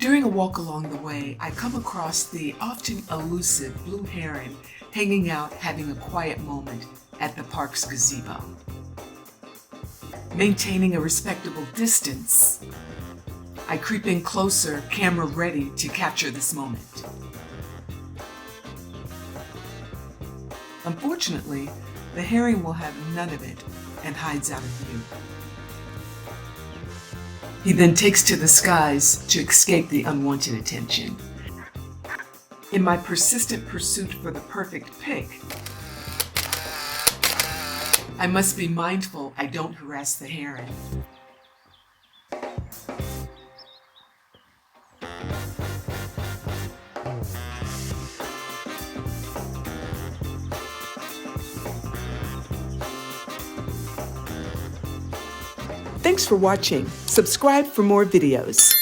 During a walk along the way, I come across the often elusive blue heron hanging out having a quiet moment at the park's gazebo. Maintaining a respectable distance, I creep in closer, camera ready to capture this moment. Unfortunately, the heron will have none of it and hides out of view. He then takes to the skies to escape the unwanted attention. In my persistent pursuit for the perfect pic, I must be mindful I don't harass the heron. Thanks for watching. Subscribe for more videos.